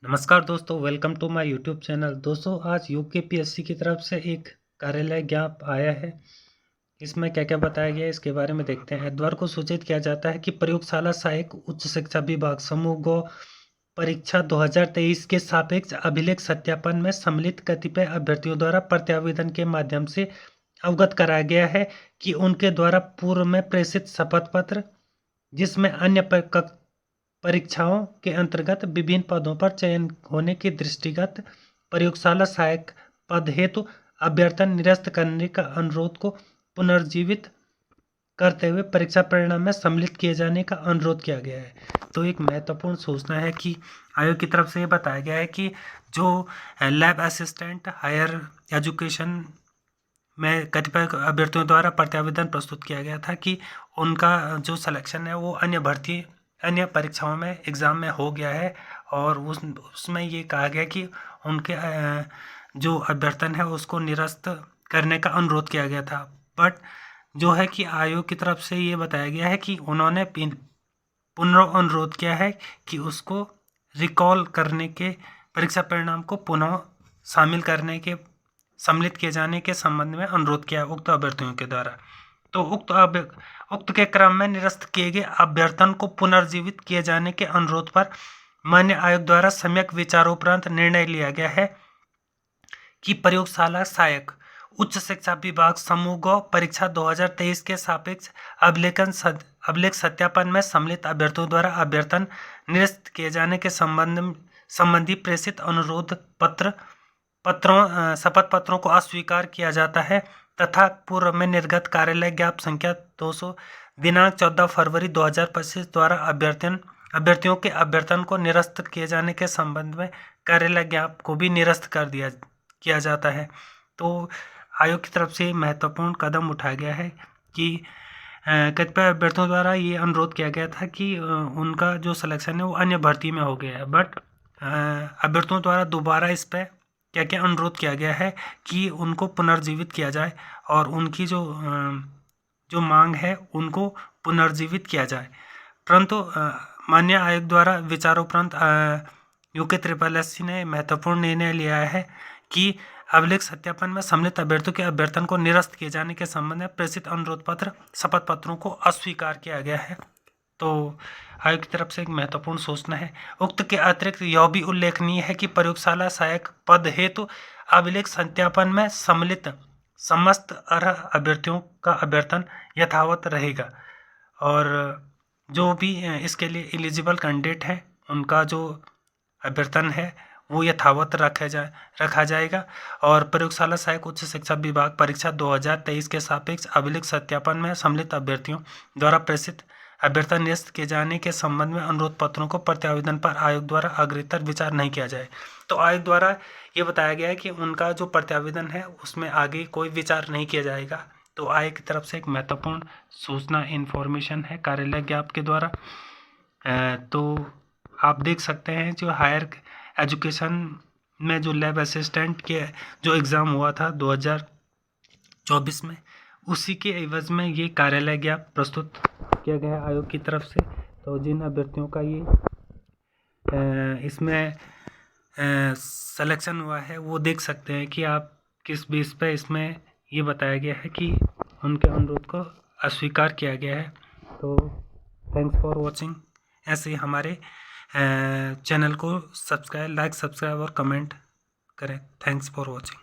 नमस्कार दोस्तों, welcome to my YouTube channel. दोस्तों, आज यूकेपीएससी की तरफ से एक कार्यालय ज्ञापन आया है। इसमें क्या क्या बताया गया है इसके बारे में देखते हैं। द्वार को सूचित किया जाता है कि प्रयोगशाला सहायक उच्च शिक्षा विभाग समूह गो परीक्षा 2023 के सापेक्ष अभिलेख सत्यापन में सम्मिलित कतिपय अभ्यर्थियों द्वारा प्रत्यावेदन के माध्यम से अवगत कराया गया है कि उनके द्वारा पूर्व में प्रेषित शपथ पत्र, जिसमें अन्य परीक्षाओं के अंतर्गत विभिन्न पदों पर चयन होने के दृष्टिगत प्रयोगशाला सहायक पद हेतु अभ्यर्थन निरस्त करने का अनुरोध को पुनर्जीवित करते हुए परीक्षा परिणाम में सम्मिलित किए जाने का अनुरोध किया गया है। तो एक महत्वपूर्ण सूचना है कि आयोग की तरफ से ये बताया गया है कि जो लैब असिस्टेंट हायर एजुकेशन में कतिपय अभ्यर्थियों द्वारा प्रत्यावेदन प्रस्तुत किया गया था कि उनका जो सिलेक्शन है वो अन्य परीक्षाओं में एग्ज़ाम में हो गया है, और उसमें ये कहा गया कि उनके जो अभ्यर्थन है उसको निरस्त करने का अनुरोध किया गया था। बट जो है कि आयोग की तरफ से ये बताया गया है कि उन्होंने पुनर्अनुरोध किया है कि उसको रिकॉल करने के परीक्षा परिणाम को पुनः सम्मिलित किए जाने के संबंध में अनुरोध किया उक्त अभ्यर्थियों के द्वारा। तो उक्त के क्रम में निरस्त किए गए अभ्यर्थन को पुनर्जीवित किए जाने के अनुरोध पर मान्य आयोग द्वारा सम्यक विचारोपरांत निर्णय लिया गया है कि प्रयोगशाला सहायक उच्च शिक्षा विभाग समूह गो परीक्षा 2023 के सापेक्ष अभिलेख सत्यापन में सम्मिलित अभ्यर्थियों द्वारा अभ्यर्थन निरस्त किए जाने के संबंधी प्रेषित अनुरोध शपथ पत्रों को अस्वीकार किया जाता है तथा पूर्व में निर्गत कार्यालय ज्ञापन संख्या 200 दिनांक 14 फरवरी 2025 द्वारा अभ्यर्थियों के अभ्यर्थन को निरस्त किए जाने के संबंध में कार्यालय ज्ञापन को भी निरस्त किया जाता है। तो आयोग की तरफ से महत्वपूर्ण कदम उठाया गया है कि कतिपय अभ्यर्थियों द्वारा ये अनुरोध किया गया था कि उनका जो सिलेक्शन है वो अन्य भर्ती में हो गया है, बट अभ्यर्थियों द्वारा दोबारा इस पर क्या क्या अनुरोध किया गया है कि उनको पुनर्जीवित किया जाए और उनकी जो मांग है उनको पुनर्जीवित किया जाए। परंतु मान्य आयोग द्वारा विचारोपरांत यूके ने महत्वपूर्ण निर्णय लिया है कि अभिलेख सत्यापन में सम्मिलित अभ्यर्थियों के अभ्यर्थन को निरस्त किए जाने के संबंध में प्रेषित अनुरोध पत्र शपथ पत्रों को अस्वीकार किया गया है। तो आयोग की तरफ से एक महत्वपूर्ण सूचना है। उक्त के अतिरिक्त यह भी उल्लेखनीय है कि प्रयोगशाला सहायक पद हेतु अभिलेख सत्यापन में सम्मिलित समस्त अर्ह अभ्यर्थियों का अभ्यर्थन यथावत रहेगा, और जो भी इसके लिए एलिजिबल कैंडिडेट हैं उनका जो अभ्यर्थन है वो यथावत रखा जाएगा। और प्रयोगशाला सहायक उच्च शिक्षा विभाग परीक्षा 2023 के सापेक्ष अभिलेख सत्यापन में सम्मिलित अभ्यर्थियों द्वारा प्रेषित अभ्यर्थन निरस्त किए जाने के संबंध में अनुरोध पत्रों को प्रत्यावेदन पर आयोग द्वारा अग्रतर विचार नहीं किया जाए। तो आयोग द्वारा ये बताया गया है कि उनका जो प्रत्यावेदन है उसमें आगे कोई विचार नहीं किया जाएगा। तो आयोग की तरफ से एक महत्वपूर्ण सूचना इन्फॉर्मेशन है कार्यालय ज्ञापन के द्वारा। तो आप देख सकते हैं जो हायर एजुकेशन में जो लैब असिस्टेंट के जो एग्ज़ाम हुआ था 2024 में, उसी के एवज में ये कार्यालय ज्ञापन प्रस्तुत किया गया है आयोग की तरफ से। तो जिन अभ्यर्थियों का ये इसमें सिलेक्शन हुआ है वो देख सकते हैं कि आप किस बेस पे इसमें ये बताया गया है कि उनके अनुरोध को अस्वीकार किया गया है। तो थैंक्स फॉर वॉचिंग। ऐसे ही हमारे चैनल को सब्सक्राइब और कमेंट करें। Thanks for watching.